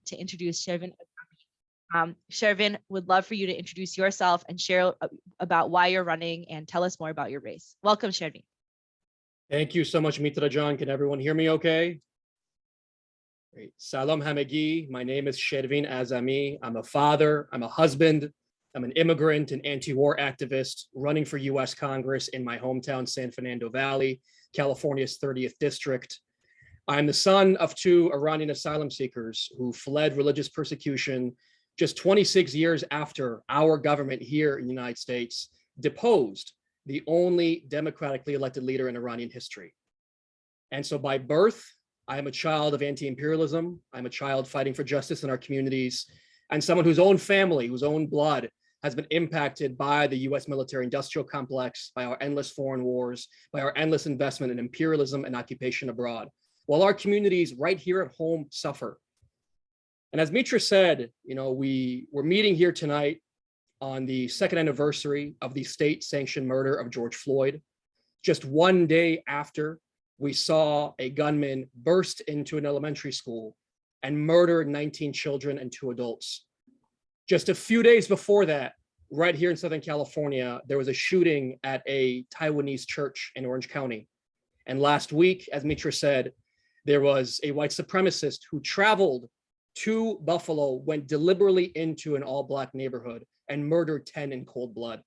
to introduce Shervin Azami. Shervin, would love for you to introduce yourself and share about why you're running and tell us more about your race. Welcome, Shervin. Thank you so much, Mitra John. Can everyone hear me okay? Great. Salam Hamegi. My name is Shervin Azami. I'm a father, I'm a husband, I'm an immigrant and anti-war activist running for US Congress in my hometown, San Fernando Valley, California's 30th district. I'm the son of two Iranian asylum seekers who fled religious persecution just 26 years after our government here in the United States deposed the only democratically elected leader in Iranian history. And so by birth, I am a child of anti-imperialism. I'm a child fighting for justice in our communities, and someone whose own family, whose own blood has been impacted by the US military-industrial complex, by our endless foreign wars, by our endless investment in imperialism and occupation abroad, while our communities right here at home suffer. And as Mitra said, we're meeting here tonight on the second anniversary of the state-sanctioned murder of George Floyd, just one day after we saw a gunman burst into an elementary school and murder 19 children and 2 adults. Just a few days before that, right here in Southern California, there was a shooting at a Taiwanese church in Orange County. And last week, as Mitra said, there was a white supremacist who traveled to Buffalo, went deliberately into an all-Black neighborhood and murdered 10 in cold blood.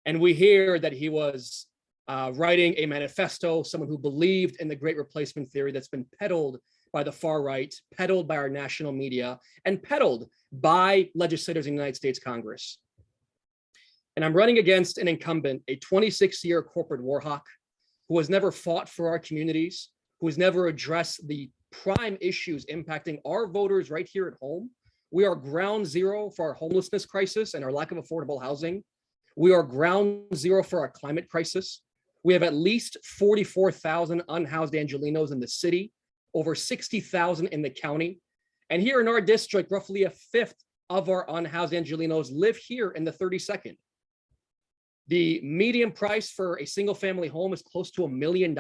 And we hear that he was writing a manifesto, someone who believed in the Great Replacement theory that's been peddled by the far right, peddled by our national media, and peddled by legislators in the United States Congress. And I'm running against an incumbent, a 26-year corporate war hawk who has never fought for our communities, who has never addressed the prime issues impacting our voters right here at home. We are ground zero for our homelessness crisis and our lack of affordable housing. We are ground zero for our climate crisis. We have at least 44,000 unhoused Angelenos in the city, over 60,000 in the county. And here in our district, roughly a fifth of our unhoused Angelenos live here in the 32nd. The median price for a single family home is close to $1 million.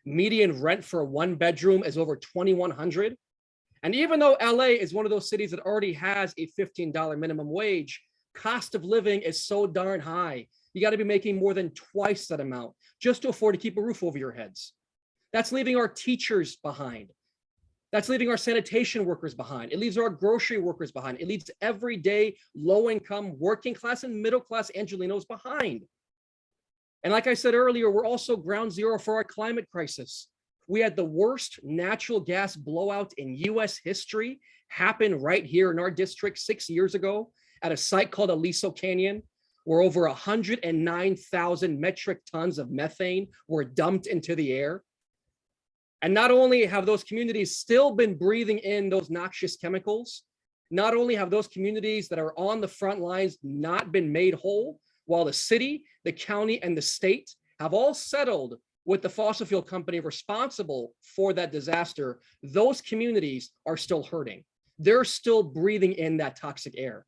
Median rent for a 1-bedroom is over $2,100. And even though LA is one of those cities that already has a $15 minimum wage, cost of living is so darn high. You got to be making more than twice that amount just to afford to keep a roof over your heads. That's leaving our teachers behind. That's leaving our sanitation workers behind. It leaves our grocery workers behind. It leaves everyday low-income, working class and middle class Angelenos behind. And like I said earlier, we're also ground zero for our climate crisis. We had the worst natural gas blowout in US history happen right here in our district 6 years ago at a site called Aliso Canyon, where over 109,000 metric tons of methane were dumped into the air. And not only have those communities still been breathing in those noxious chemicals, not only have those communities that are on the front lines not been made whole, while the city, the county, and the state have all settled with the fossil fuel company responsible for that disaster, those communities are still hurting. They're still breathing in that toxic air.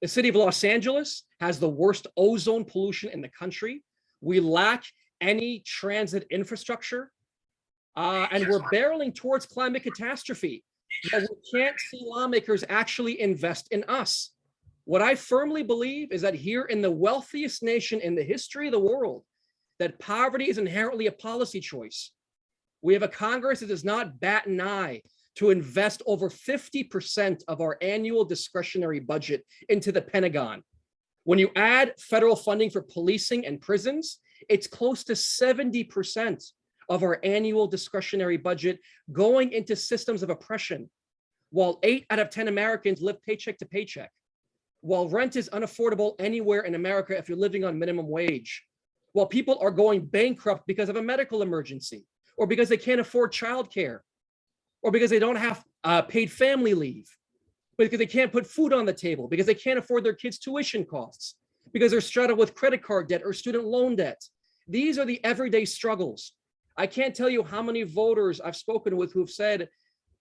The city of Los Angeles has the worst ozone pollution in the country. We lack any transit infrastructure, and we're barreling towards climate catastrophe. But we can't see lawmakers actually invest in us. What I firmly believe is that here in the wealthiest nation in the history of the world, that poverty is inherently a policy choice. We have a Congress that does not bat an eye to invest over 50% of our annual discretionary budget into the Pentagon. When you add federal funding for policing and prisons, it's close to 70% of our annual discretionary budget going into systems of oppression, while 8 out of 10 Americans live paycheck to paycheck, while rent is unaffordable anywhere in America if you're living on minimum wage, while people are going bankrupt because of a medical emergency, or because they can't afford childcare, or because they don't have paid family leave, because they can't put food on the table, because they can't afford their kids' tuition costs, because they're straddled with credit card debt or student loan debt. These are the everyday struggles. I can't tell you how many voters I've spoken with who've said,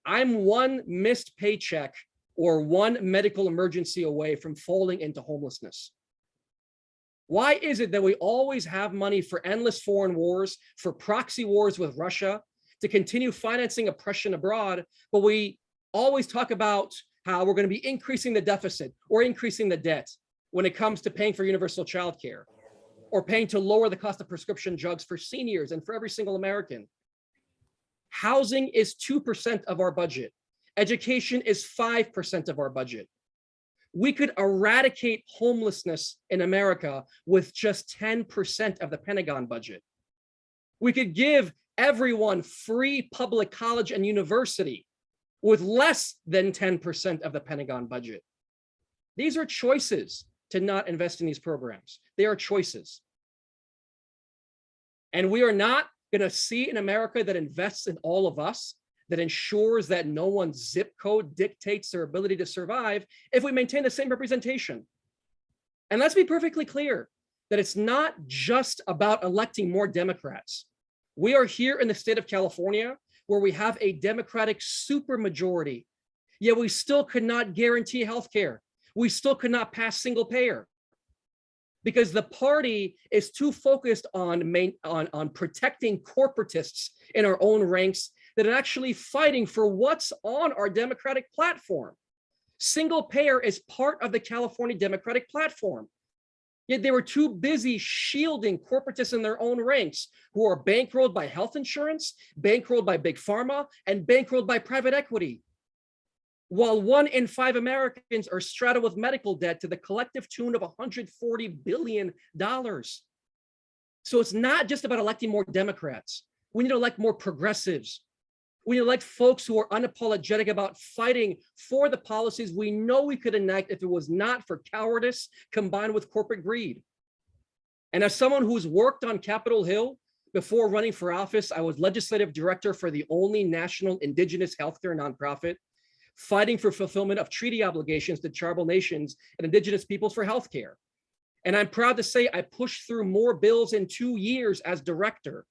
I'm one missed paycheck or one medical emergency away from falling into homelessness. Why is it that we always have money for endless foreign wars, for proxy wars with Russia, to continue financing oppression abroad, but we always talk about how we're going to be increasing the deficit or increasing the debt when it comes to paying for universal childcare or paying to lower the cost of prescription drugs for seniors and for every single American. Housing is 2% of our budget. Education is 5% of our budget. We could eradicate homelessness in America with just 10% of the Pentagon budget. We could give everyone free public college and university with less than 10% of the Pentagon budget. These are choices to not invest in these programs. They are choices. And we are not going to see an America that invests in all of us, that ensures that no one's zip code dictates their ability to survive if we maintain the same representation. And let's be perfectly clear that it's not just about electing more Democrats. We are here in the state of California where we have a Democratic supermajority, yet we still could not guarantee healthcare. We still could not pass single payer because the party is too focused on protecting corporatists in our own ranks that are actually fighting for what's on our Democratic platform. Single payer is part of the California Democratic platform. Yet they were too busy shielding corporatists in their own ranks who are bankrolled by health insurance, bankrolled by big pharma, and bankrolled by private equity. While 1 in 5 Americans are straddled with medical debt to the collective tune of $140 billion. So it's not just about electing more Democrats. We need to elect more progressives. We need to elect folks who are unapologetic about fighting for the policies we know we could enact if it was not for cowardice combined with corporate greed. And as someone who's worked on Capitol Hill before running for office, I was legislative director for the only national indigenous healthcare nonprofit, fighting for fulfillment of treaty obligations to tribal nations and indigenous peoples for healthcare. And I'm proud to say I pushed through more bills in 2 years as director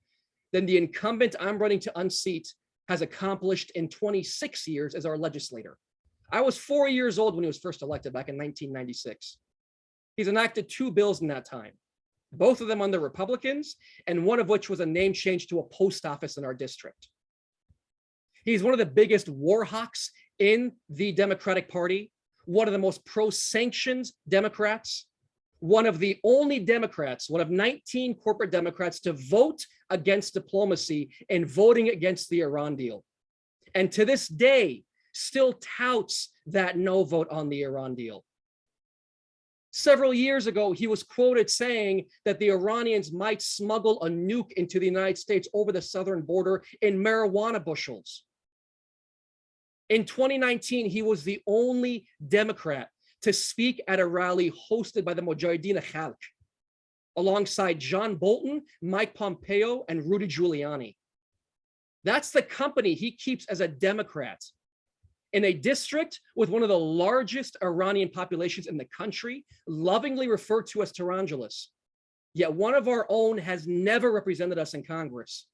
than the incumbent I'm running to unseat has accomplished in 26 years as our legislator. I was 4 years old when he was first elected back in 1996. He's enacted 2 bills in that time, both of them under Republicans, and one of which was a name change to a post office in our district. He's one of the biggest war hawks in the Democratic Party, one of the most pro-sanctions Democrats, one of the only Democrats, one of 19 corporate Democrats to vote against diplomacy and voting against the Iran deal. And to this day, still touts that no vote on the Iran deal. Several years ago, he was quoted saying that the Iranians might smuggle a nuke into the United States over the southern border in marijuana bushels. In 2019, he was the only Democrat to speak at a rally hosted by the Mujahideen Khalq, alongside John Bolton, Mike Pompeo, and Rudy Giuliani. That's the company he keeps as a Democrat in a district with one of the largest Iranian populations in the country, lovingly referred to as Tehrangelis. Yet one of our own has never represented us in Congress.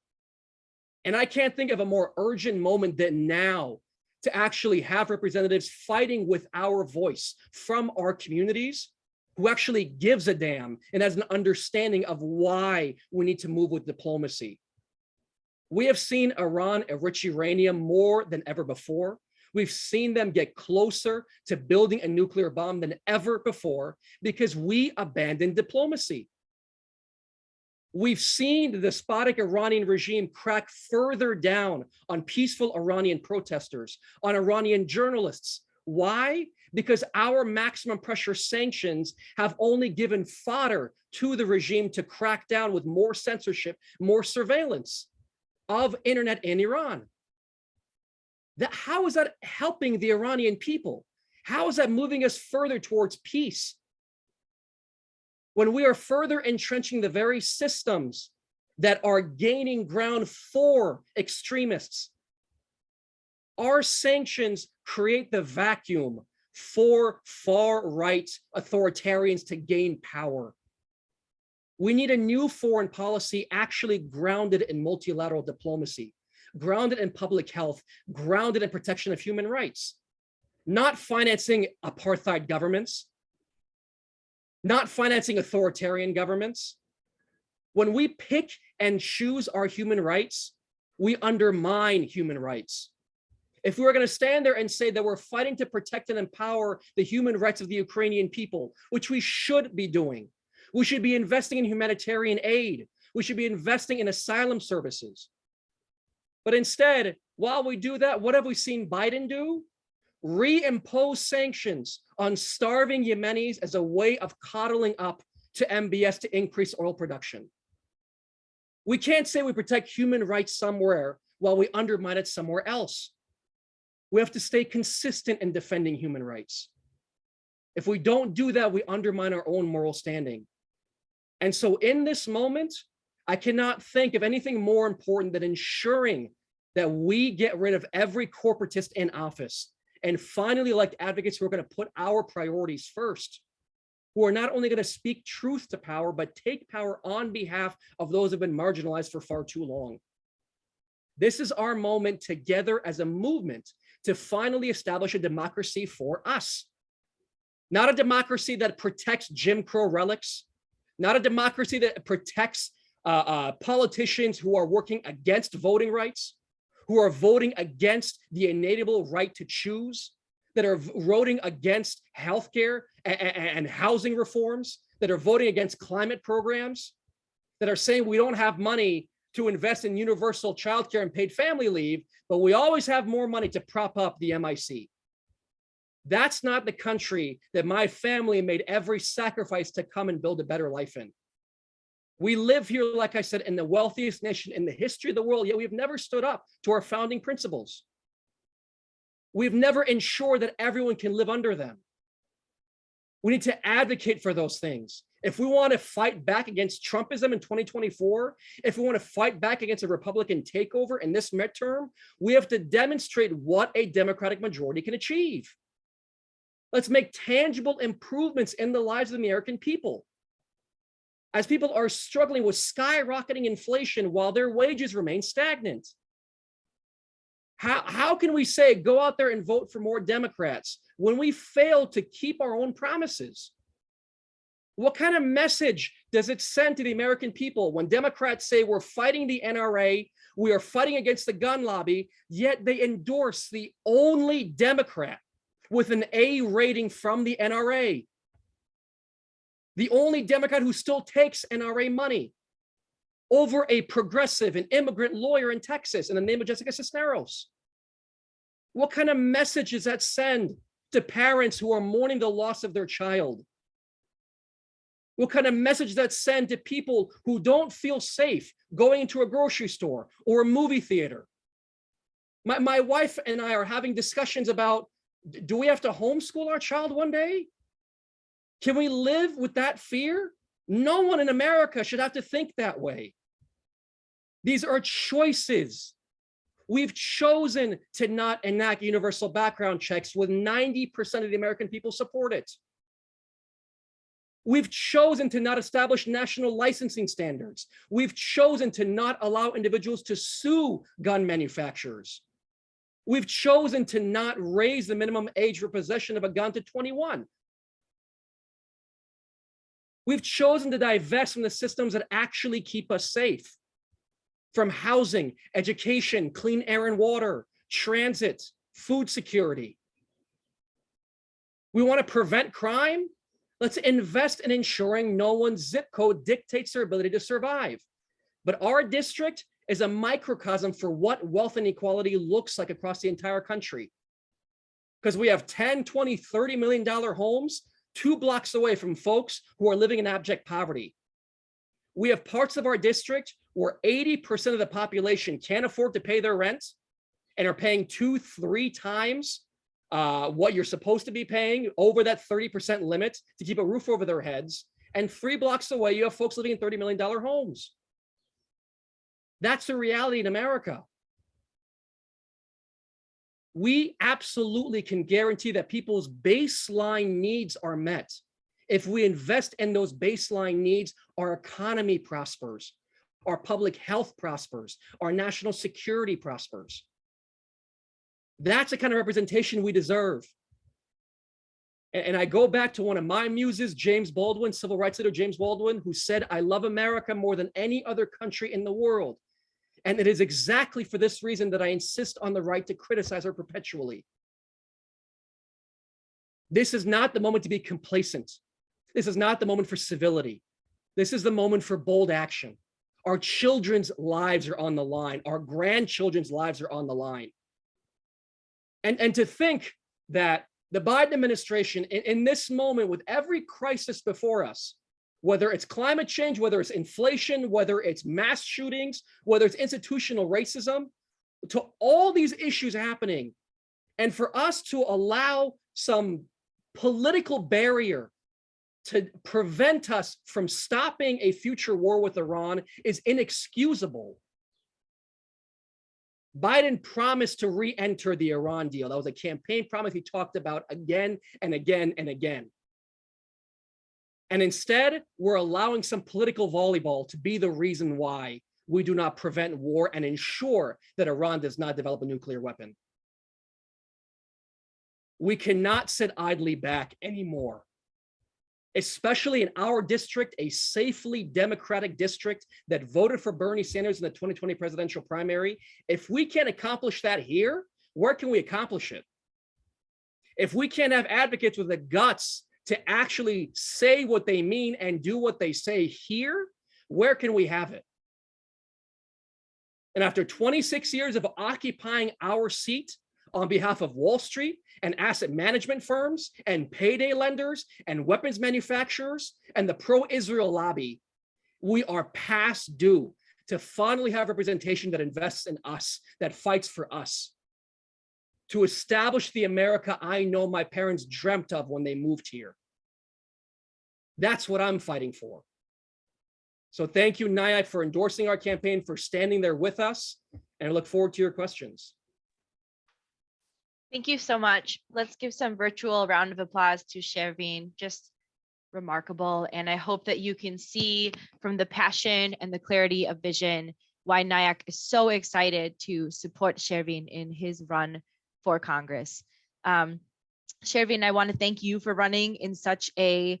And I can't think of a more urgent moment than now to actually have representatives fighting with our voice from our communities who actually gives a damn and has an understanding of why we need to move with diplomacy. We have seen Iran enrich uranium more than ever before. We've seen them get closer to building a nuclear bomb than ever before because we abandoned diplomacy. We've seen the despotic Iranian regime crack further down on peaceful Iranian protesters, on Iranian journalists. Why? Because our maximum pressure sanctions have only given fodder to the regime to crack down with more censorship, more surveillance of internet in Iran. How is that helping the Iranian people? How is that moving us further towards peace? When we are further entrenching the very systems that are gaining ground for extremists, our sanctions create the vacuum for far-right authoritarians to gain power. We need a new foreign policy actually grounded in multilateral diplomacy, grounded in public health, grounded in protection of human rights, not financing apartheid governments, not financing authoritarian governments. When we pick and choose our human rights, we undermine human rights. if we were going to stand there and say that we're fighting to protect and empower the human rights of the Ukrainian people, which we should be doing, we should be investing in humanitarian aid. We should be investing in asylum services. But instead, while we do that, what have we seen Biden do? Reimpose sanctions on starving Yemenis as a way of coddling up to MBS to increase oil production. We can't say we protect human rights somewhere while we undermine it somewhere else. We have to stay consistent in defending human rights. If we don't do that, we undermine our own moral standing. And so in this moment, I cannot think of anything more important than ensuring that we get rid of every corporatist in office and finally elect advocates who are going to put our priorities first, who are not only going to speak truth to power, but take power on behalf of those who have been marginalized for far too long. This is our moment together as a movement to finally establish a democracy for us. Not a democracy that protects Jim Crow relics, not a democracy that protects politicians who are working against voting rights, who are voting against the inalienable right to choose, that are voting against healthcare and housing reforms, that are voting against climate programs, that are saying we don't have money to invest in universal childcare and paid family leave, but we always have more money to prop up the MIC. That's not the country that my family made every sacrifice to come and build a better life in. We live here, like I said, in the wealthiest nation in the history of the world, yet we've never stood up to our founding principles. We've never ensured that everyone can live under them. We need to advocate for those things. If we want to fight back against Trumpism in 2024, if we want to fight back against a Republican takeover in this midterm, we have to demonstrate what a Democratic majority can achieve. Let's make tangible improvements in the lives of the American people. As people are struggling with skyrocketing inflation while their wages remain stagnant. How can we say go out there and vote for more Democrats when we fail to keep our own promises? What kind of message does it send to the American people when Democrats say we're fighting the NRA, we are fighting against the gun lobby, yet they endorse the only Democrat with an A rating from the NRA? The only Democrat who still takes NRA money over a progressive and immigrant lawyer in Texas in the name of Jessica Cisneros. What kind of message does that send to parents who are mourning the loss of their child? What kind of message does that send to people who don't feel safe going into a grocery store or a movie theater? My wife and I are having discussions about, do we have to homeschool our child one day? Can we live with that fear? No one in America should have to think that way. These are choices. We've chosen to not enact universal background checks with 90% of the American people support it. We've chosen to not establish national licensing standards. We've chosen to not allow individuals to sue gun manufacturers. We've chosen to not raise the minimum age for possession of a gun to 21. We've chosen to divest from the systems that actually keep us safe, from housing, education, clean air and water, transit, food security. We want to prevent crime? Let's invest in ensuring no one's zip code dictates their ability to survive. But our district is a microcosm for what wealth inequality looks like across the entire country. Because we have 10, 20, $30 million homes 2 blocks away from folks who are living in abject poverty. We have parts of our district where 80% of the population can't afford to pay their rent and are paying 2-3 times what you're supposed to be paying over that 30% limit to keep a roof over their heads. And 3 blocks away, you have folks living in $30 million homes. That's the reality in America. We absolutely can guarantee that people's baseline needs are met. If we invest in those baseline needs, our economy prospers, our public health prospers, our national security prospers. That's the kind of representation we deserve. And I go back to one of my muses, James Baldwin, civil rights leader James Baldwin, who said, "I love America more than any other country in the world. And it is exactly for this reason that I insist on the right to criticize her perpetually. This is not the moment to be complacent. This is not the moment for civility. This is the moment for bold action. Our children's lives are on the line. Our grandchildren's lives are on the line. And to think that the Biden administration, in this moment, with every crisis before us, whether it's climate change, whether it's inflation, whether it's mass shootings, whether it's institutional racism, to all these issues happening, and for us to allow some political barrier to prevent us from stopping a future war with Iran is inexcusable. Biden promised to re-enter the Iran deal. That was a campaign promise he talked about again and again and again. And instead, we're allowing some political volleyball to be the reason why we do not prevent war and ensure that Iran does not develop a nuclear weapon. We cannot sit idly back anymore, especially in our district, a safely Democratic district that voted for Bernie Sanders in the 2020 presidential primary. If we can't accomplish that here, where can we accomplish it? If we can't have advocates with the guts to actually say what they mean and do what they say here, where can we have it? And after 26 years of occupying our seat on behalf of Wall Street and asset management firms and payday lenders and weapons manufacturers and the pro-Israel lobby, we are past due to finally have representation that invests in us, that fights for us, to establish the America I know my parents dreamt of when they moved here. That's what I'm fighting for. So thank you, NIAC, for endorsing our campaign, for standing there with us, and I look forward to your questions. Thank you so much. Let's give some virtual round of applause to Shervin. Just remarkable. And I hope that you can see from the passion and the clarity of vision why NIAC is so excited to support Shervin in his run for Congress. Shervin, I want to thank you for running in such a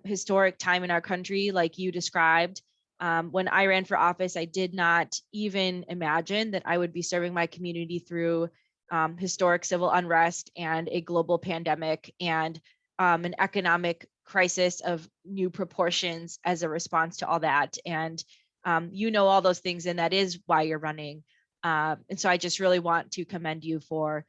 historic time in our country, like you described. When I ran for office, I did not even imagine that I would be serving my community through historic civil unrest and a global pandemic and an economic crisis of new proportions as a response to all that. And you know all those things, and that is why you're running. And so I just really want to commend you for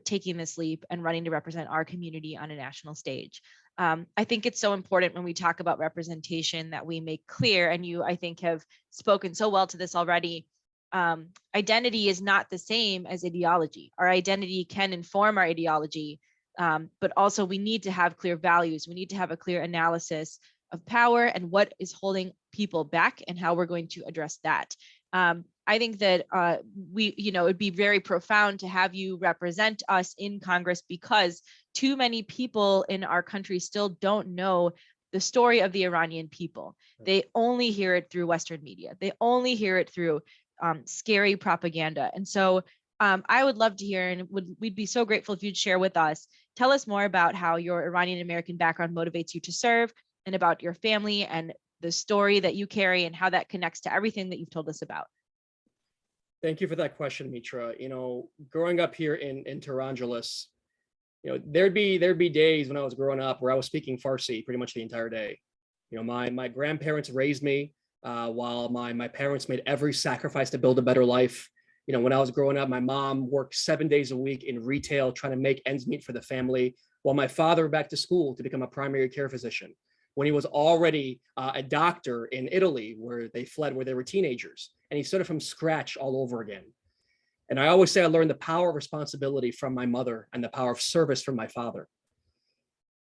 taking this leap and running to represent our community on a national stage. I think it's so important when we talk about representation that we make clear, and you, I think, have spoken so well to this already. Identity is not the same as ideology. Our identity can inform our ideology, but also we need to have clear values. We need to have a clear analysis of power and what is holding people back and how we're going to address that. I think that it'd be very profound to have you represent us in Congress, because too many people in our country still don't know the story of the Iranian people. They only hear it through Western media. They only hear it through scary propaganda. And so I would love to hear, and we'd be so grateful if you'd share with us, tell us more about how your Iranian American background motivates you to serve, and about your family and the story that you carry and how that connects to everything that you've told us about. Thank you for that question, Mitra. You know, growing up here in Torongelis, you know, there'd be days when I was growing up where I was speaking Farsi pretty much the entire day. You know, my grandparents raised me while my parents made every sacrifice to build a better life. You know, when I was growing up, my mom worked 7 days a week in retail trying to make ends meet for the family, while my father went back to school to become a primary care physician when he was already a doctor in Italy, where they fled where they were teenagers. And he started from scratch all over again. And I always say I learned the power of responsibility from my mother and the power of service from my father.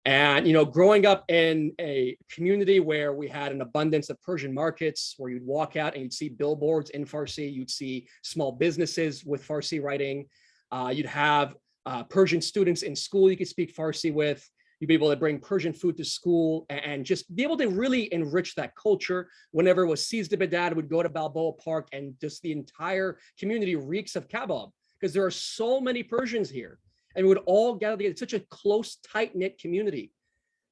And, you know, growing up in a community where we had an abundance of Persian markets, where you'd walk out and you'd see billboards in Farsi, you'd see small businesses with Farsi writing, you'd have Persian students in school you could speak Farsi with, you'd be able to bring Persian food to school and just be able to really enrich that culture. Whenever it was Seized Bedad, would go to Balboa Park, and just the entire community reeks of kebab, because there are so many Persians here. And we would all gather together. It's such a close, tight-knit community.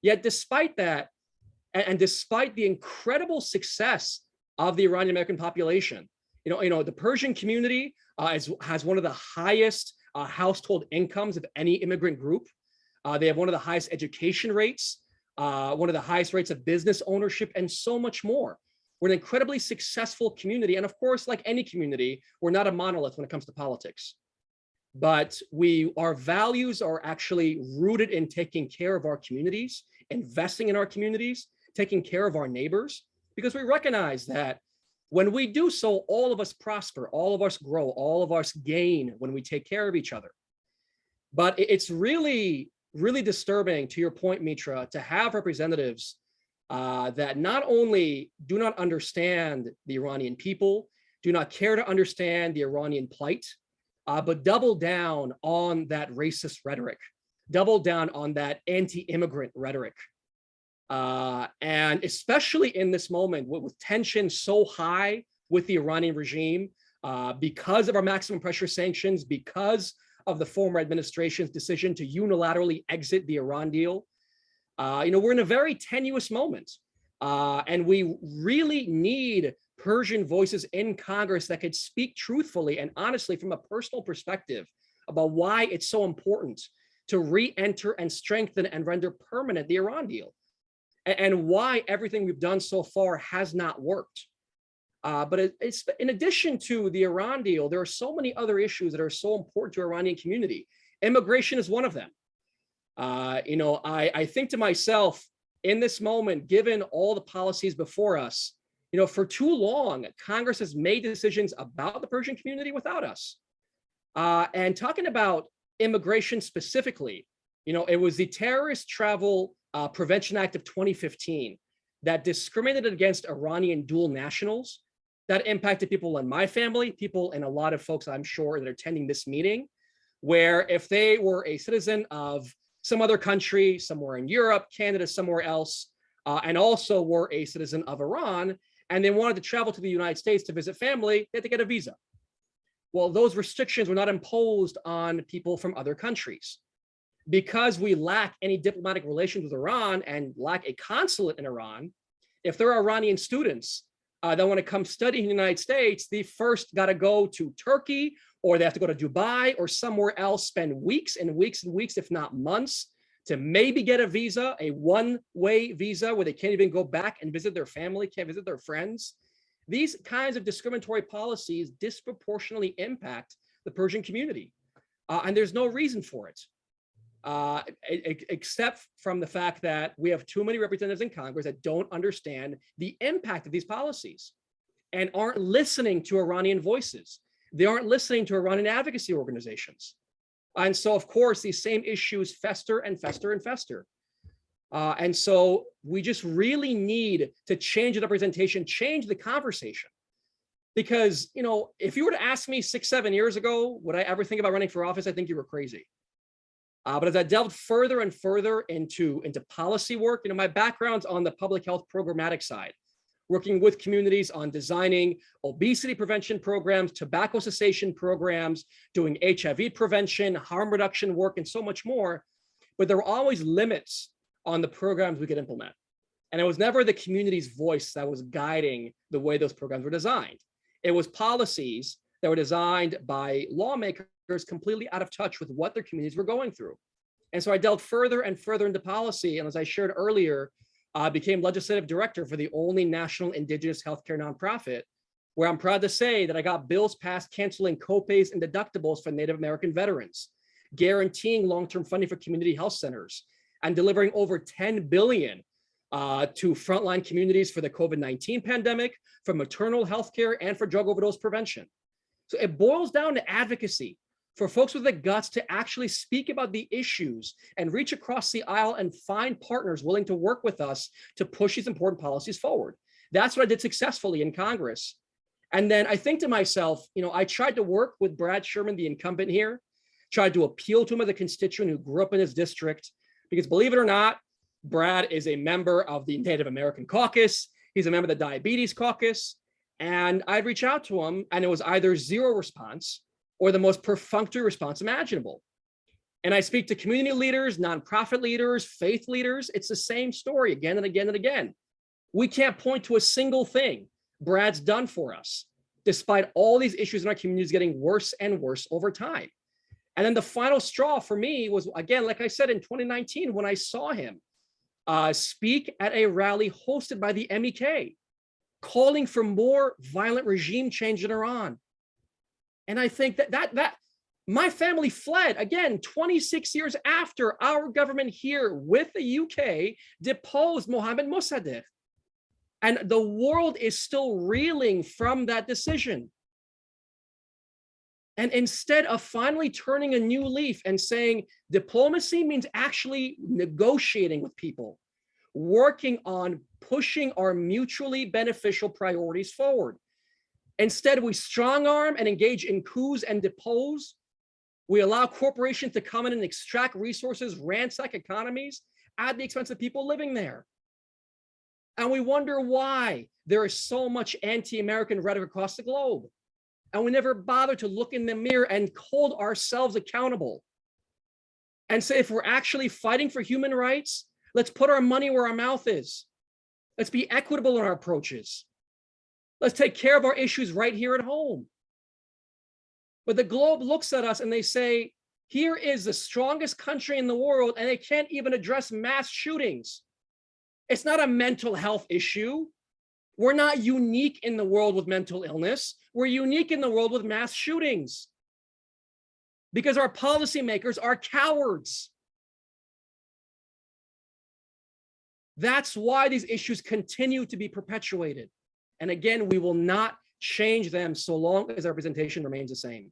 Yet despite that, and despite the incredible success of the Iranian American population, The Persian community has one of the highest household incomes of any immigrant group. They have one of the highest education rates, one of the highest rates of business ownership, and so much more. We're an incredibly successful community. And of course, like any community, we're not a monolith when it comes to politics. But our values are actually rooted in taking care of our communities, investing in our communities, taking care of our neighbors, because we recognize that when we do so, all of us prosper, all of us grow, all of us gain when we take care of each other. But it's really, really disturbing, to your point, Mitra, to have representatives that not only do not understand the Iranian people, do not care to understand the Iranian plight, but double down on that racist rhetoric, double down on that anti-immigrant rhetoric. And especially in this moment with tension so high with the Iranian regime, because of our maximum pressure sanctions, because of the former administration's decision to unilaterally exit the Iran deal, we're in a very tenuous moment. And we really need Persian voices in Congress that could speak truthfully and honestly from a personal perspective about why it's so important to re-enter and strengthen and render permanent the Iran deal, and why everything we've done so far has not worked. But it's in addition to the Iran deal, there are so many other issues that are so important to the Iranian community. Immigration is one of them. I think to myself, in this moment, given all the policies before us, for too long, Congress has made decisions about the Persian community without us. And talking about immigration specifically, it was the Terrorist Travel Prevention Act of 2015 that discriminated against Iranian dual nationals, that impacted people in my family, people and a lot of folks I'm sure that are attending this meeting, where if they were a citizen of some other country, somewhere in Europe, Canada, somewhere else, and also were a citizen of Iran, and they wanted to travel to the United States to visit family, they had to get a visa. Well, those restrictions were not imposed on people from other countries. Because we lack any diplomatic relations with Iran and lack a consulate in Iran, if there are Iranian students that want to come study in the United States, they first got to go to Turkey, or they have to go to Dubai or somewhere else, spend weeks and weeks and weeks, if not months, to maybe get a visa, a one-way visa where they can't even go back and visit their family, can't visit their friends. These kinds of discriminatory policies disproportionately impact the Persian community. And there's no reason for it, except from the fact that we have too many representatives in Congress that don't understand the impact of these policies and aren't listening to Iranian voices. They aren't listening to Iranian advocacy organizations. And so, of course, these same issues fester and fester and fester. And so we just really need to change the representation, change the conversation. Because, if you were to ask me 6-7 years ago, would I ever think about running for office? I think you were crazy. But as I delved further and further into policy work, my background's on the public health programmatic side, working with communities on designing obesity prevention programs, tobacco cessation programs, doing HIV prevention, harm reduction work, and so much more. But there were always limits on the programs we could implement. And it was never the community's voice that was guiding the way those programs were designed. It was policies that were designed by lawmakers completely out of touch with what their communities were going through. And so I delved further and further into policy. And as I shared earlier, I became legislative director for the only national indigenous healthcare nonprofit, where I'm proud to say that I got bills passed canceling copays and deductibles for Native American veterans, guaranteeing long-term funding for community health centers, and delivering over $10 billion to frontline communities for the COVID-19 pandemic, for maternal healthcare, and for drug overdose prevention. So it boils down to advocacy for folks with the guts to actually speak about the issues and reach across the aisle and find partners willing to work with us to push these important policies forward. That's what I did successfully in Congress. And then I think to myself, I tried to work with Brad Sherman, the incumbent here, tried to appeal to him as a constituent who grew up in his district, because believe it or not, Brad is a member of the Native American Caucus. He's a member of the Diabetes Caucus. And I'd reach out to him and it was either zero response or the most perfunctory response imaginable. And I speak to community leaders, nonprofit leaders, faith leaders. It's the same story again and again and again. We can't point to a single thing Brad's done for us. despite all these issues in our communities getting worse and worse over time. And then the final straw for me was, again, like I said, in 2019, when I saw him speak at a rally hosted by the MEK, calling for more violent regime change in Iran. And I think that my family fled, again, 26 years after our government here with the UK deposed Mohammed Mossadegh. And the world is still reeling from that decision. And instead of finally turning a new leaf and saying diplomacy means actually negotiating with people, working on pushing our mutually beneficial priorities forward. Instead, we strong arm and engage in coups and depose. We allow corporations to come in and extract resources, ransack economies at the expense of people living there. And we wonder why there is so much anti-American rhetoric across the globe. And we never bother to look in the mirror and hold ourselves accountable and say, if we're actually fighting for human rights, let's put our money where our mouth is. Let's be equitable in our approaches. Let's take care of our issues right here at home. But the globe looks at us and they say, here is the strongest country in the world, and they can't even address mass shootings. It's not a mental health issue. We're not unique in the world with mental illness. We're unique in the world with mass shootings because our policymakers are cowards. That's why these issues continue to be perpetuated. And again, we will not change them so long as our representation remains the same.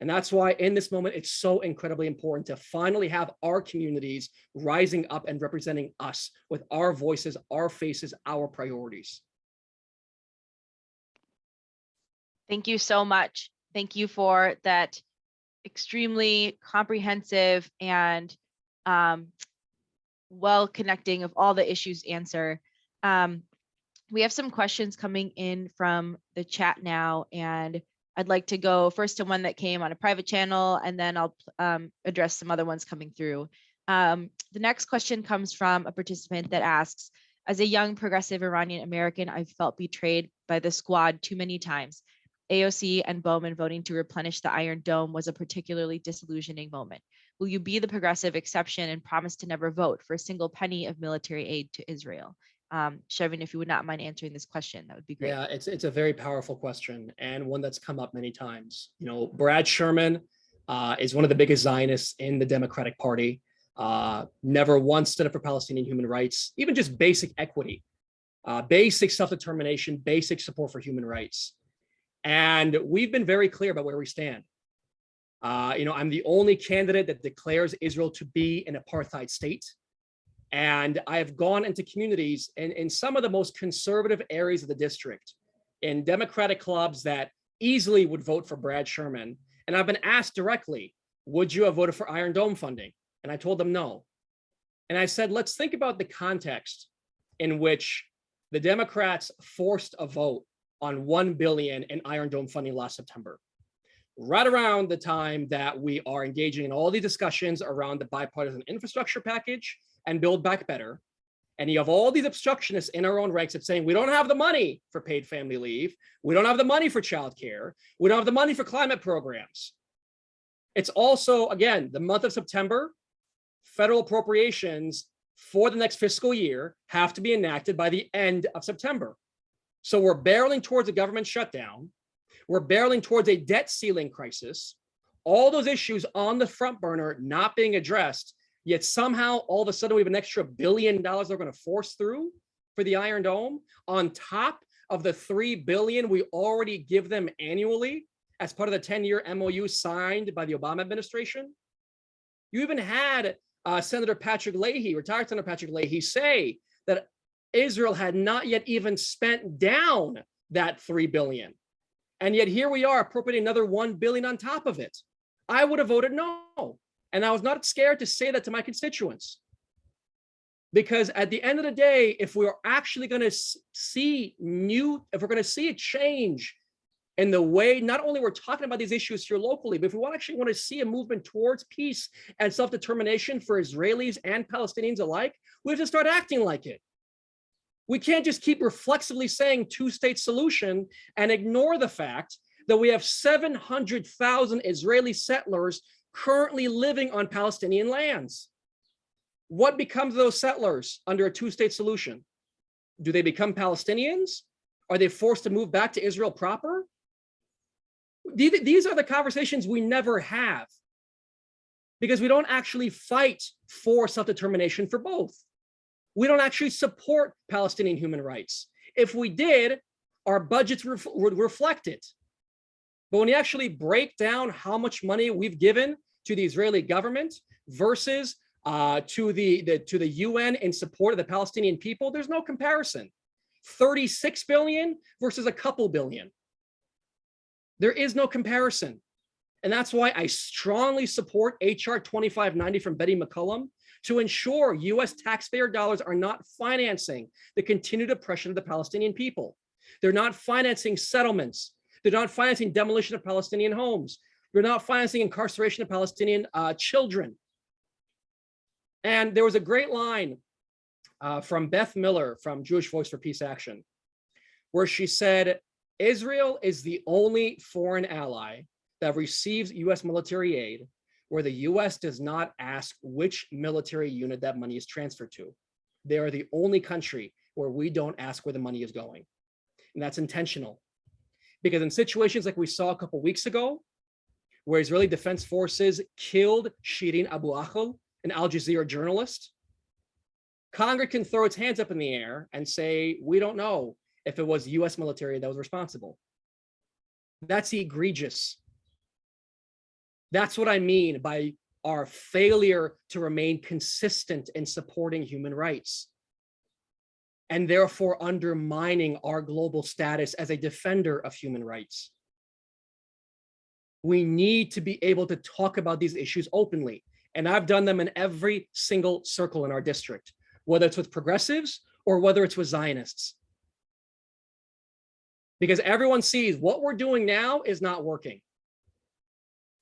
And that's why in this moment, it's so incredibly important to finally have our communities rising up and representing us with our voices, our faces, our priorities. Thank you so much. Thank you for that extremely comprehensive and well connecting of all the issues answer. We have some questions coming in from the chat now, and I'd like to go first to one that came on a private channel, and then I'll address some other ones coming through. The next question comes from a participant that asks, as a young progressive Iranian American, I've felt betrayed by the squad too many times. AOC and Bowman voting to replenish the Iron Dome was a particularly disillusioning moment. Will you be the progressive exception and promise to never vote for a single penny of military aid to Israel? Shervin, if you would not mind answering this question, that would be great. Yeah, it's a very powerful question and one that's come up many times. You know, Brad Sherman is one of the biggest Zionists in the Democratic Party. Never once stood up for Palestinian human rights, even just basic equity, basic self-determination, basic support for human rights. And we've been very clear about where we stand. You know, I'm the only candidate that declares Israel to be an apartheid state. And I have gone into communities in some of the most conservative areas of the district, in Democratic clubs that easily would vote for Brad Sherman. And I've been asked directly, would you have voted for Iron Dome funding? And I told them no. And I said, let's think about the context in which the Democrats forced a vote on $1 billion in Iron Dome funding last September, right around the time that we are engaging in all the discussions around the bipartisan infrastructure package and Build Back Better. And you have all these obstructionists in our own ranks that saying, we don't have the money for paid family leave. We don't have the money for childcare. We don't have the money for climate programs. It's also, again, the month of September, federal appropriations for the next fiscal year have to be enacted by the end of September. So we're barreling towards a government shutdown. We're barreling towards a debt ceiling crisis. All those issues on the front burner not being addressed. Yet somehow, all of a sudden, we have an extra $1 billion they're going to force through for the Iron Dome on top of the $3 billion we already give them annually as part of the 10-year MOU signed by the Obama administration. You even had Senator Patrick Leahy, retired Senator Patrick Leahy, say that Israel had not yet even spent down that $3 billion. And yet here we are appropriating another $1 billion on top of it. I would have voted no. And I was not scared to say that to my constituents. Because at the end of the day, if we're actually going to see if we're going to see a change in the way, not only we're talking about these issues here locally, but if we actually want to see a movement towards peace and self-determination for Israelis and Palestinians alike, we have to start acting like it. We can't just keep reflexively saying two-state solution and ignore the fact that we have 700,000 Israeli settlers currently living on Palestinian lands. What becomes of those settlers under a two-state solution? Do they become Palestinians? Are they forced to move back to Israel proper? These are the conversations we never have, because we don't actually fight for self-determination for both. We don't actually support Palestinian human rights. If we did, our budgets would reflect it. But when you actually break down how much money we've given to the Israeli government versus to the UN in support of the Palestinian people, there's no comparison. 36 billion versus a couple billion. There is no comparison. And that's why I strongly support HR 2590 from Betty McCollum to ensure US taxpayer dollars are not financing the continued oppression of the Palestinian people. They're not financing settlements. They're not financing demolition of Palestinian homes. They're not financing incarceration of Palestinian children. And there was a great line from Beth Miller from Jewish Voice for Peace Action, where she said, Israel is the only foreign ally that receives US military aid where the US does not ask which military unit that money is transferred to. They are the only country where we don't ask where the money is going. And that's intentional. Because in situations like we saw a couple weeks ago, where Israeli Defense Forces killed Shirin Abu Akleh, an Al Jazeera journalist, Congress can throw its hands up in the air and say, we don't know if it was US military that was responsible. That's egregious. That's what I mean by our failure to remain consistent in supporting human rights, and therefore undermining our global status as a defender of human rights. We need to be able to talk about these issues openly. And I've done them in every single circle in our district, whether it's with progressives or whether it's with Zionists. Because everyone sees what we're doing now is not working.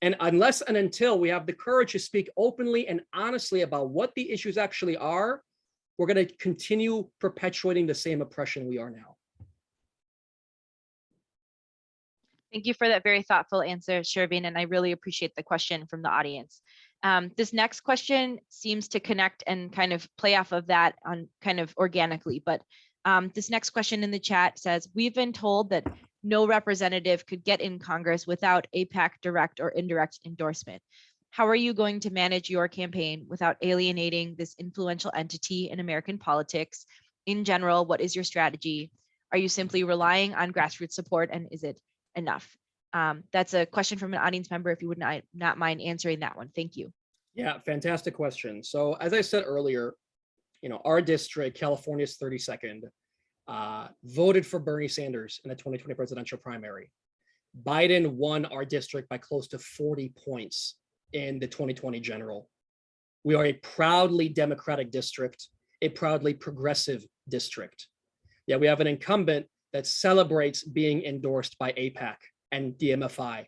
And unless and until we have the courage to speak openly and honestly about what the issues actually are, we're going to continue perpetuating the same oppression we are now. Thank you for that very thoughtful answer, Shervin, and I really appreciate the question from the audience. This next question seems to connect and kind of play off of that on kind of organically, but this next question in the chat says, we've been told that no representative could get in Congress without AIPAC direct or indirect endorsement. How are you going to manage your campaign without alienating this influential entity in American politics? In general, what is your strategy? Are you simply relying on grassroots support, and is it enough? That's a question from an audience member. If you would not mind answering that one. Thank you. Yeah, fantastic question. So as I said earlier, our district, California's 32nd, voted for Bernie Sanders in the 2020 presidential primary. Biden won our district by close to 40 points in the 2020 general. We are a proudly Democratic district, a proudly progressive district. Yeah, we have an incumbent that celebrates being endorsed by AIPAC and DMFI,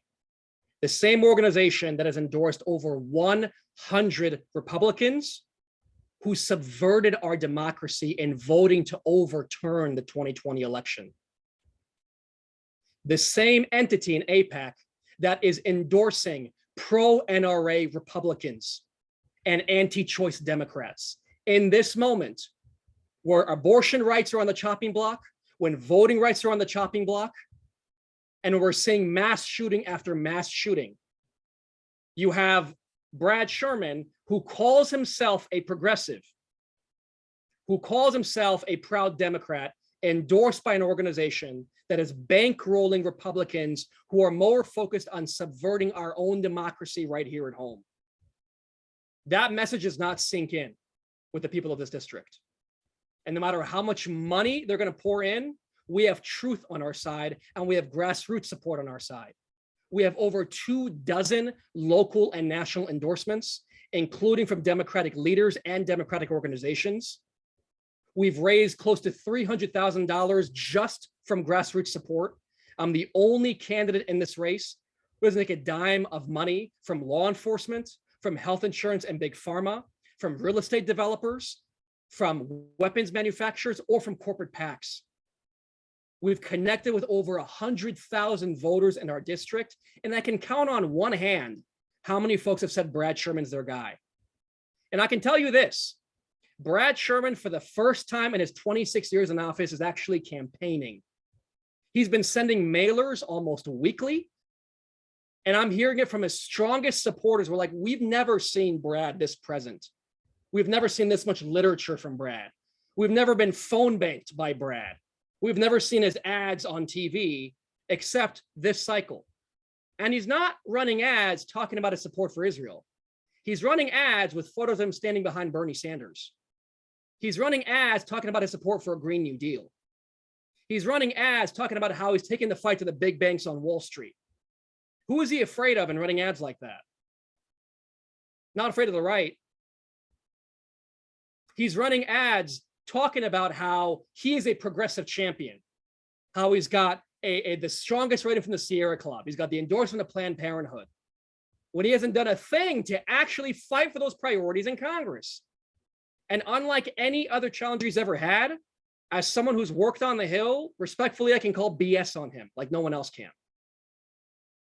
the same organization that has endorsed over 100 Republicans who subverted our democracy in voting to overturn the 2020 election. The same entity in AIPAC that is endorsing pro-NRA Republicans and anti-choice Democrats. In this moment, where abortion rights are on the chopping block, when voting rights are on the chopping block, and we're seeing mass shooting after mass shooting, you have Brad Sherman, who calls himself a progressive, who calls himself a proud Democrat, endorsed by an organization that is bankrolling Republicans who are more focused on subverting our own democracy right here at home. That message does not sink in with the people of this district. And no matter how much money they're going to pour in, we have truth on our side, and we have grassroots support on our side. We have over 24 local and national endorsements, including from Democratic leaders and Democratic organizations. We've raised close to $300,000 just from grassroots support. I'm the only candidate in this race who doesn't take a dime of money from law enforcement, from health insurance and big pharma, from real estate developers, from weapons manufacturers or from corporate PACs. We've connected with over 100,000 voters in our district, and I can count on one hand how many folks have said Brad Sherman's their guy. And I can tell you this, Brad Sherman, for the first time in his 26 years in office, is actually campaigning. He's been sending mailers almost weekly, and I'm hearing it from his strongest supporters. We're like, we've never seen Brad this present. We've never seen this much literature from Brad. We've never been phone banked by Brad. We've never seen his ads on TV except this cycle. And he's not running ads talking about his support for Israel. He's running ads with photos of him standing behind Bernie Sanders. He's running ads talking about his support for a Green New Deal. He's running ads talking about how he's taking the fight to the big banks on Wall Street. Who is he afraid of in running ads like that? Not afraid of the right. He's running ads talking about how he is a progressive champion, how he's got the strongest rating from the Sierra Club. He's got the endorsement of Planned Parenthood, when he hasn't done a thing to actually fight for those priorities in Congress. And unlike any other challenger he's ever had, as someone who's worked on the Hill, respectfully, I can call BS on him like no one else can.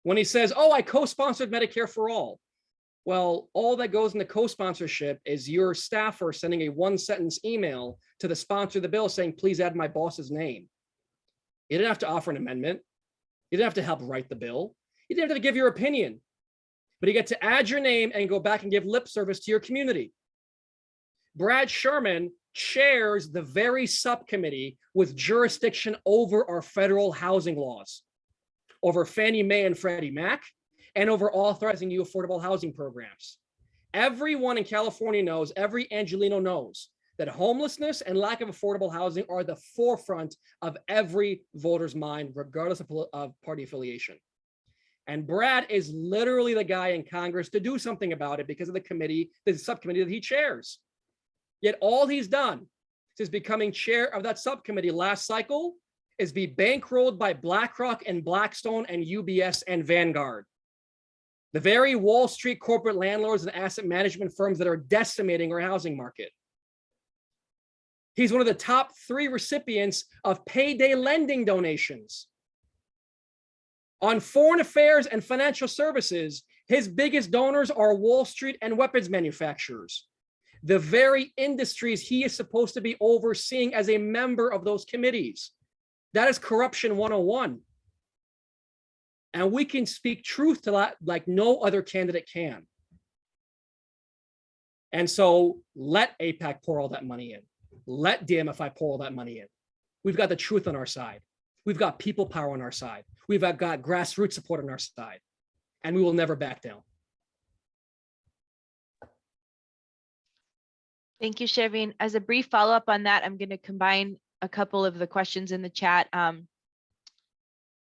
When he says, oh, I co-sponsored Medicare for all. Well, all that goes into co-sponsorship is your staffer sending a one-sentence email to the sponsor of the bill saying, please add my boss's name. You didn't have to offer an amendment. You didn't have to help write the bill. You didn't have to give your opinion. But you get to add your name and go back and give lip service to your community. Brad Sherman chairs the very subcommittee with jurisdiction over our federal housing laws, over Fannie Mae and Freddie Mac, and over authorizing new affordable housing programs. Everyone in California knows, every Angelino knows, that homelessness and lack of affordable housing are the forefront of every voter's mind, regardless of party affiliation. And Brad is literally the guy in Congress to do something about it because of the subcommittee that he chairs. Yet all he's done since becoming chair of that subcommittee last cycle is be bankrolled by BlackRock and Blackstone and UBS and Vanguard, the very Wall Street corporate landlords and asset management firms that are decimating our housing market. He's one of the top 3 recipients of payday lending donations. On foreign affairs and financial services, his biggest donors are Wall Street and weapons manufacturers, the very industries he is supposed to be overseeing as a member of those committees. That is corruption 101. And we can speak truth to that like no other candidate can. And so let AIPAC pour all that money in. Let DMFI pour all that money in. We've got the truth on our side. We've got people power on our side. We've got grassroots support on our side. And we will never back down. Thank you, Shervin. As a brief follow-up on that, I'm going to combine a couple of the questions in the chat.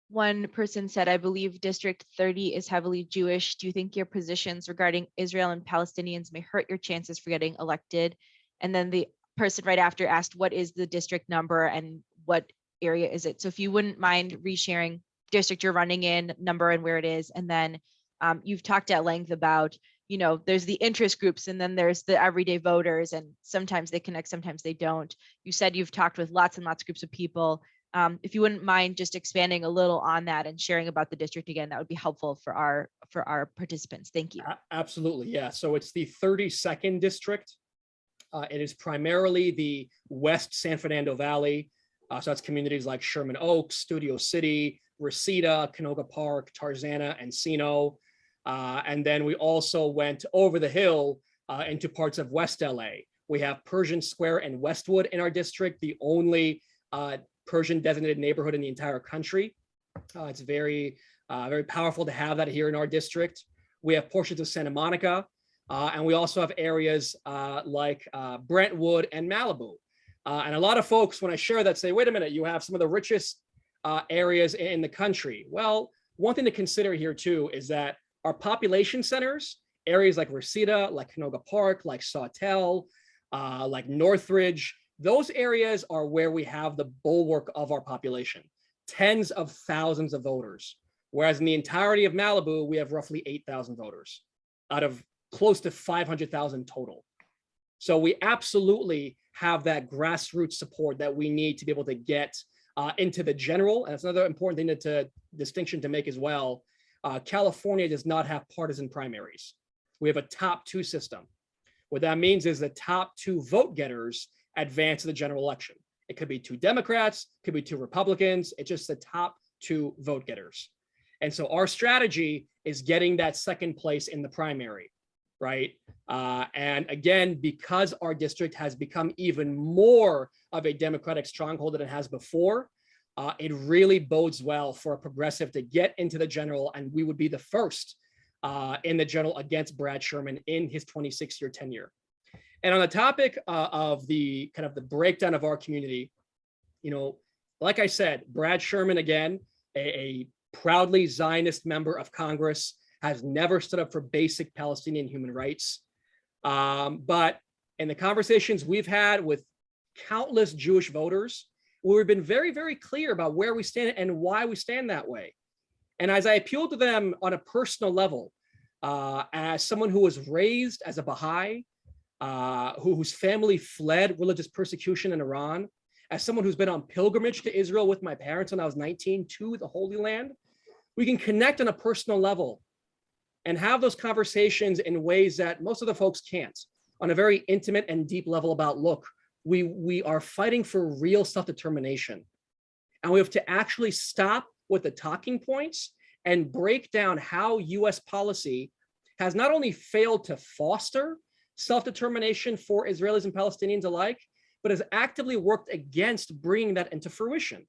One person said, I believe District 30 is heavily Jewish. Do you think your positions regarding Israel and Palestinians may hurt your chances for getting elected? And then the person right after asked, what is the district number and what area is it? So if you wouldn't mind resharing district you're running in, number and where it is. And then you've talked at length about, you know, there's the interest groups and then there's the everyday voters, and sometimes they connect, sometimes they don't. You said you've talked with lots and lots of groups of people. If you wouldn't mind just expanding a little on that and sharing about the district again, that would be helpful for our participants. Thank you. Absolutely, yeah. So it's the 32nd district. It is primarily the West San Fernando Valley. So that's communities like Sherman Oaks, Studio City, Reseda, Canoga Park, Tarzana, Encino. And then we also went over the hill into parts of West LA. We have Persian Square and Westwood in our district, the only Persian designated neighborhood in the entire country. It's very, very powerful to have that here in our district. We have portions of Santa Monica, and we also have areas like Brentwood and Malibu. And a lot of folks, when I share that, say, wait a minute, you have some of the richest areas in the country. Well, one thing to consider here too is that our population centers, areas like Reseda, like Canoga Park, like Sawtell, like Northridge, those areas are where we have the bulwark of our population, tens of thousands of voters. Whereas in the entirety of Malibu, we have roughly 8,000 voters out of close to 500,000 total. So we absolutely have that grassroots support that we need to be able to get into the general. And that's another important thing to distinction to make as well. California does not have partisan primaries. We have a top two system. What that means is the top two vote getters advance to the general election. It could be two Democrats, could be two Republicans. It's just the top two vote getters. And so our strategy is getting that second place in the primary, right? And again, because our district has become even more of a Democratic stronghold than it has before, it really bodes well for a progressive to get into the general, and we would be the first in the general against Brad Sherman in his 26-year tenure. And on the topic of the kind of the breakdown of our community, you know, like I said, Brad Sherman, again, a proudly Zionist member of Congress, has never stood up for basic Palestinian human rights. But in the conversations we've had with countless Jewish voters, we've been very, very clear about where we stand and why we stand that way. And as I appeal to them on a personal level, as someone who was raised as a Baha'i, whose family fled religious persecution in Iran, as someone who's been on pilgrimage to Israel with my parents when I was 19 to the Holy Land, we can connect on a personal level and have those conversations in ways that most of the folks can't, on a very intimate and deep level about, look, we are fighting for real self-determination. And we have to actually stop with the talking points and break down how US policy has not only failed to foster self-determination for Israelis and Palestinians alike, but has actively worked against bringing that into fruition.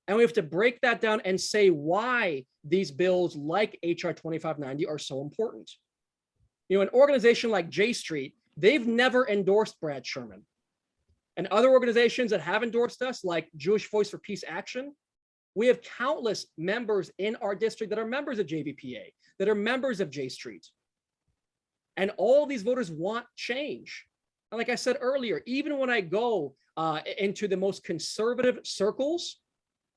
And we have to break that down and say why these bills like HR 2590 are so important. You know, an organization like J Street, they've never endorsed Brad Sherman. And other organizations that have endorsed us, like Jewish Voice for Peace Action, we have countless members in our district that are members of JVPA, that are members of J Street. And all these voters want change. And like I said earlier, even when I go into the most conservative circles,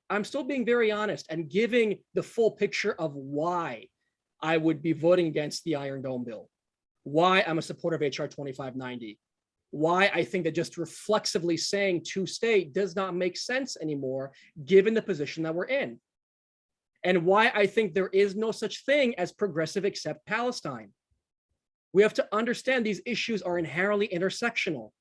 I'm still being very honest and giving the full picture of why I would be voting against the Iron Dome bill, why I'm a supporter of HR 2590, why I think that just reflexively saying two-state does not make sense anymore, given the position that we're in, and why I think there is no such thing as progressive except Palestine. We have to understand these issues are inherently intersectional.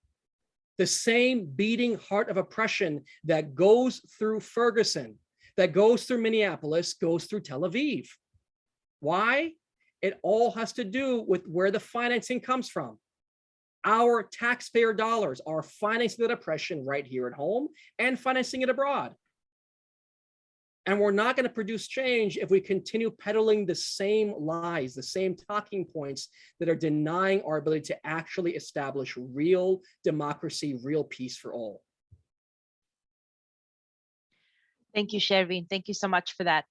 The same beating heart of oppression that goes through Ferguson, that goes through Minneapolis, goes through Tel Aviv. Why? It all has to do with where the financing comes from. Our taxpayer dollars are financing that oppression right here at home and financing it abroad. And we're not going to produce change if we continue peddling the same lies, the same talking points that are denying our ability to actually establish real democracy, real peace for all. Thank you, Shervin. Thank you so much for that.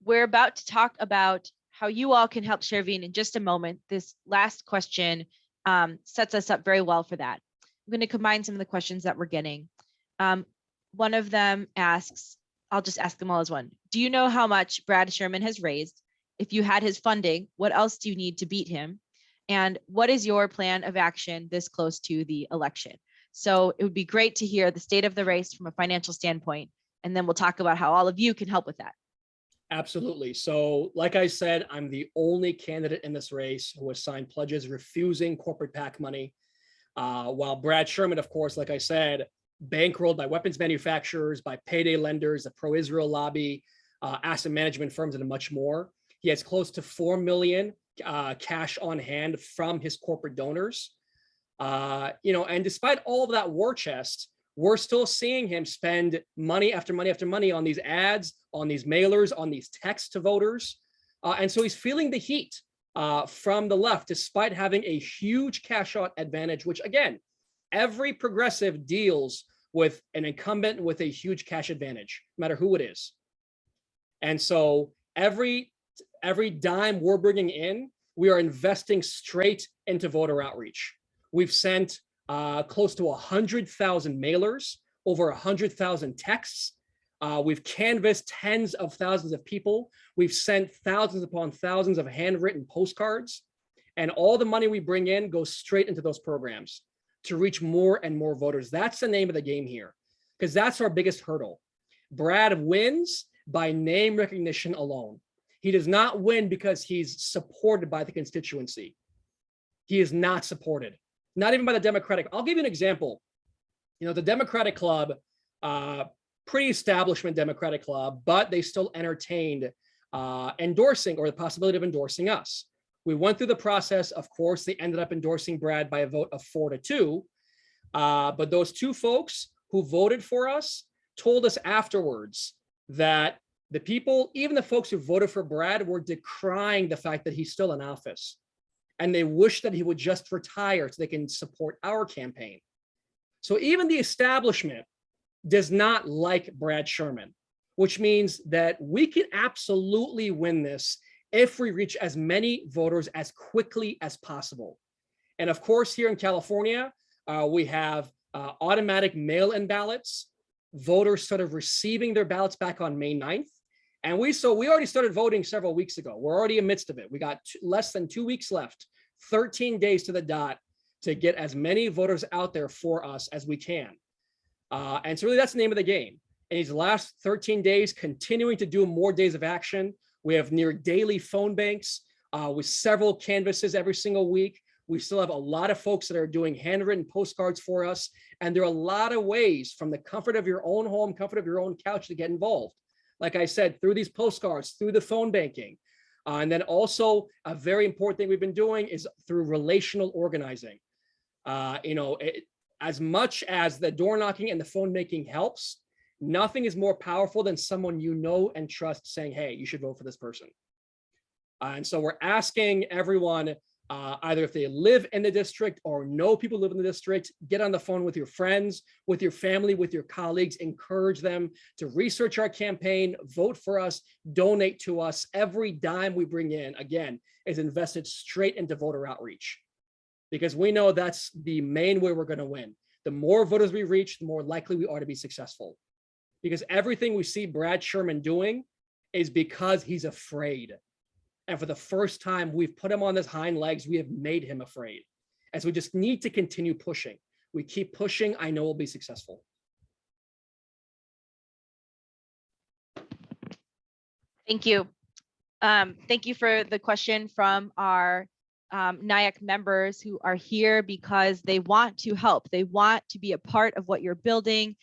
We're about to talk about how you all can help Shervin in just a moment. This last question sets us up very well for that. I'm going to combine some of the questions that we're getting. One of them asks, I'll just ask them all as one. Do you know how much Brad Sherman has raised? If you had his funding, what else do you need to beat him? And what is your plan of action this close to the election? So it would be great to hear the state of the race from a financial standpoint, and then we'll talk about how all of you can help with that. Absolutely. So like I said, I'm the only candidate in this race who has signed pledges refusing corporate PAC money. While Brad Sherman, of course, like I said, bankrolled by weapons manufacturers, by payday lenders, the pro-Israel lobby, asset management firms, and much more. He has close to $4 million cash on hand from his corporate donors. And despite all of that war chest, we're still seeing him spend money after money after money on these ads, on these mailers, on these texts to voters. And so he's feeling the heat from the left, despite having a huge cash out advantage, which again, every progressive deals with an incumbent with a huge cash advantage, no matter who it is. And so every dime we're bringing in, we are investing straight into voter outreach. We've sent close to 100,000 mailers, over 100,000 texts. We've canvassed tens of thousands of people. We've sent thousands upon thousands of handwritten postcards. And all the money we bring in goes straight into those programs to reach more and more voters. That's the name of the game here, because that's our biggest hurdle. Brad wins by name recognition alone. He does not win because he's supported by the constituency. He is not supported, not even by the Democratic. I'll give you an example. You know, the Democratic Club, pretty establishment Democratic Club, but they still entertained endorsing, or the possibility of endorsing us. We went through the process. Of course, they ended up endorsing Brad by a vote of 4-2. But those two folks who voted for us told us afterwards that the people, even the folks who voted for Brad, were decrying the fact that he's still in office. And they wish that he would just retire so they can support our campaign. So even the establishment does not like Brad Sherman, which means that we can absolutely win this if we reach as many voters as quickly as possible. And of course, here in California, we have automatic mail-in ballots. Voters started receiving their ballots back on May 9th. And we already started voting several weeks ago. We're already in the midst of it. We got less than 2 weeks left, 13 days to the dot to get as many voters out there for us as we can. And so really that's the name of the game. In these last 13 days, continuing to do more days of action. We have near daily phone banks with several canvases every single week. We still have a lot of folks that are doing handwritten postcards for us. And there are a lot of ways from the comfort of your own home, comfort of your own couch to get involved. Like I said, through these postcards, through the phone banking. And then also a very important thing we've been doing is through relational organizing. As much as the door knocking and the phone banking helps, nothing is more powerful than someone you know and trust saying, hey, you should vote for this person. And so we're asking everyone, either if they live in the district or know people who live in the district, get on the phone with your friends, with your family, with your colleagues, encourage them to research our campaign, vote for us, donate to us. Every dime we bring in, again, is invested straight into voter outreach, because we know that's the main way we're going to win. The more voters we reach, the more likely we are to be successful. Because everything we see Brad Sherman doing is because he's afraid. And for the first time, we've put him on his hind legs. We have made him afraid. And so we just need to continue pushing. We keep pushing. I know we'll be successful. Thank you. Thank you for the question from our NIAC members who are here because they want to help. They want to be a part of what you're building.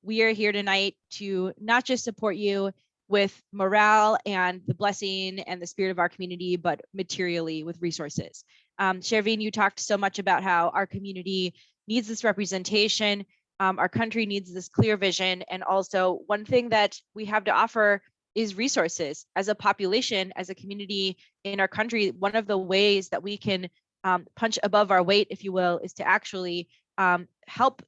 We are here tonight to not just support you with morale and the blessing and the spirit of our community, but materially with resources. Shervin, you talked so much about how our community needs this representation. Our country needs this clear vision. And also one thing that we have to offer is resources. As a population, as a community in our country, one of the ways that we can punch above our weight, if you will, is to actually help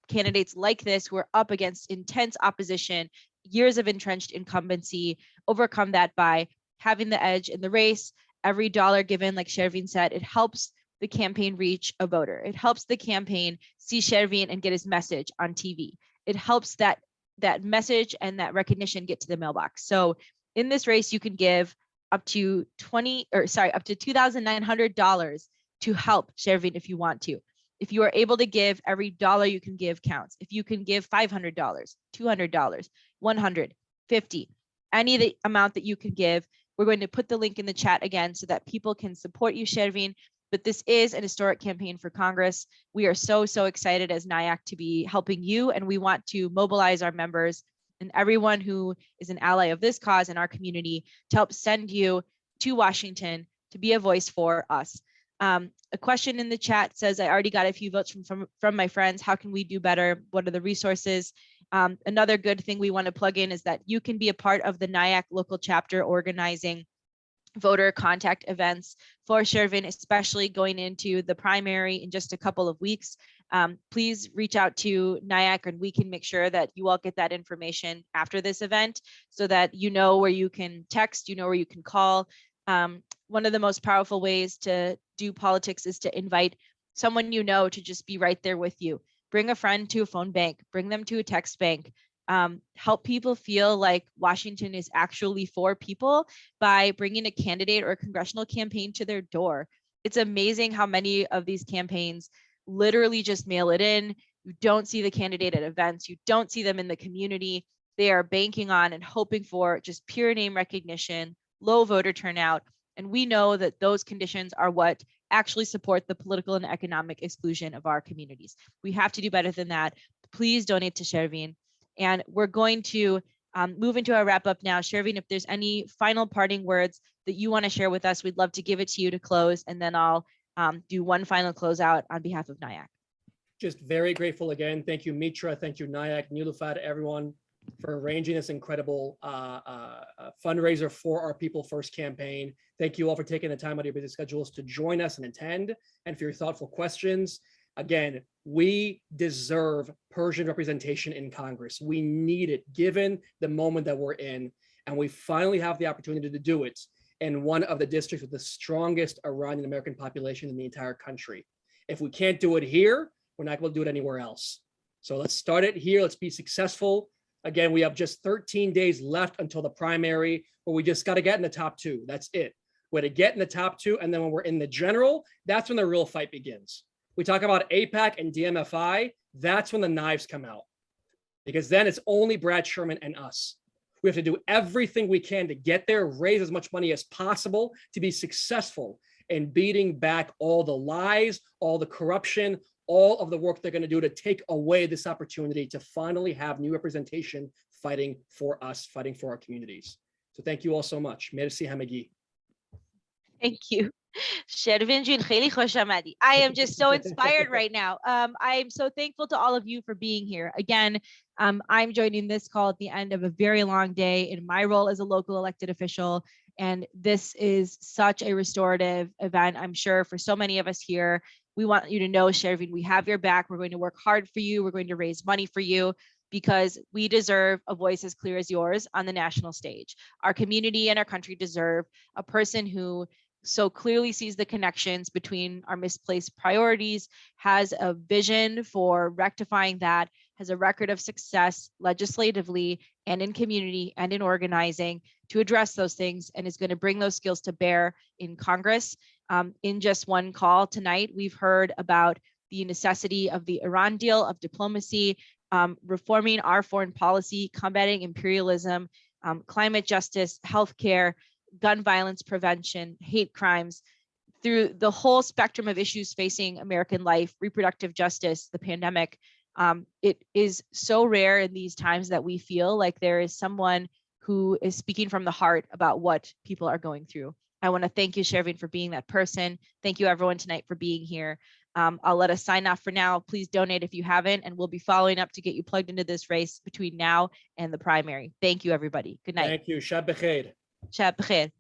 candidates like this who are up against intense opposition, years of entrenched incumbency, overcome that by having the edge in the race. Every dollar given, like Shervin said, it helps the campaign reach a voter. It helps the campaign see Shervin and get his message on TV. It helps that message and that recognition get to the mailbox. So in this race, you can give up to $2,900 to help Shervin if you want to. If you are able to give, every dollar you can give counts. If you can give $500, $200, $150, any of the amount that you can give, we're going to put the link in the chat again so that people can support you, Shervin. But this is an historic campaign for Congress. We are so excited as NIAC to be helping you, and we want to mobilize our members and everyone who is an ally of this cause in our community to help send you to Washington to be a voice for us. A question in the chat says, I already got a few votes from my friends. How can we do better? What are the resources? Another good thing we want to plug in is that you can be a part of the NIAC local chapter organizing voter contact events for Shervin, especially going into the primary in just a couple of weeks. Please reach out to NIAC and we can make sure that you all get that information after this event so that you know where you can text, you know where you can call. One of the most powerful ways to do politics is to invite someone you know to just be right there with you. Bring a friend to a phone bank, bring them to a text bank, help people feel like Washington is actually for people by bringing a candidate or a congressional campaign to their door. It's amazing how many of these campaigns literally just mail it in. You don't see the candidate at events. You don't see them in the community. They are banking on and hoping for just pure name recognition, low voter turnout. And we know that those conditions are what actually support the political and economic exclusion of our communities. We have to do better than that. Please donate to Shervin. And we're going to move into our wrap up now. Shervin, if there's any final parting words that you want to share with us, we'd love to give it to you to close. And then I'll do one final closeout on behalf of NIAC. Just very grateful again. Thank you, Mitra. Thank you, NIAC, Nilufad, everyone for arranging this incredible fundraiser for our People First campaign. Thank you all for taking the time out of your busy schedules to join us and attend, and for your thoughtful questions. Again, we deserve Persian representation in Congress. We need it given the moment that we're in, and we finally have the opportunity to do it in one of the districts with the strongest Iranian American population in the entire country. If we can't do it here, we're not going to do it anywhere else. So let's start it here. Let's be successful. Again, we have just 13 days left until the primary, where we just got to get in the top two. That's it. We're to get in the top two, and then when we're in the general, that's when the real fight begins. We talk about AIPAC and DMFI, that's when the knives come out. Because then it's only Brad Sherman and us. We have to do everything we can to get there, raise as much money as possible to be successful in beating back all the lies, all the corruption, all of the work they're going to do to take away this opportunity to finally have new representation fighting for us, fighting for our communities. So thank you all so much. Merci Hamagi. Thank you. Shervin Jun, kheli khosh amadi. I am just so inspired right now. I am so thankful to all of you for being here. Again, I'm joining this call at the end of a very long day in my role as a local elected official. And this is such a restorative event, I'm sure, for so many of us here. We want you to know, Shervin, we have your back. We're going to work hard for you. We're going to raise money for you because we deserve a voice as clear as yours on the national stage. Our community and our country deserve a person who so clearly sees the connections between our misplaced priorities, has a vision for rectifying that, has a record of success legislatively and in community and in organizing to address those things, and is going to bring those skills to bear in Congress. In just one call tonight, we've heard about the necessity of the Iran deal, of diplomacy, reforming our foreign policy, combating imperialism, climate justice, healthcare, gun violence prevention, hate crimes, through the whole spectrum of issues facing American life, reproductive justice, the pandemic. It is so rare in these times that we feel like there is someone who is speaking from the heart about what people are going through. I want to thank you, Shervin, for being that person. Thank you, everyone, tonight for being here. I'll let us sign off for now. Please donate if you haven't, and we'll be following up to get you plugged into this race between now and the primary. Thank you, everybody. Good night. Thank you. Shab B'Khair. Shab B'Khair.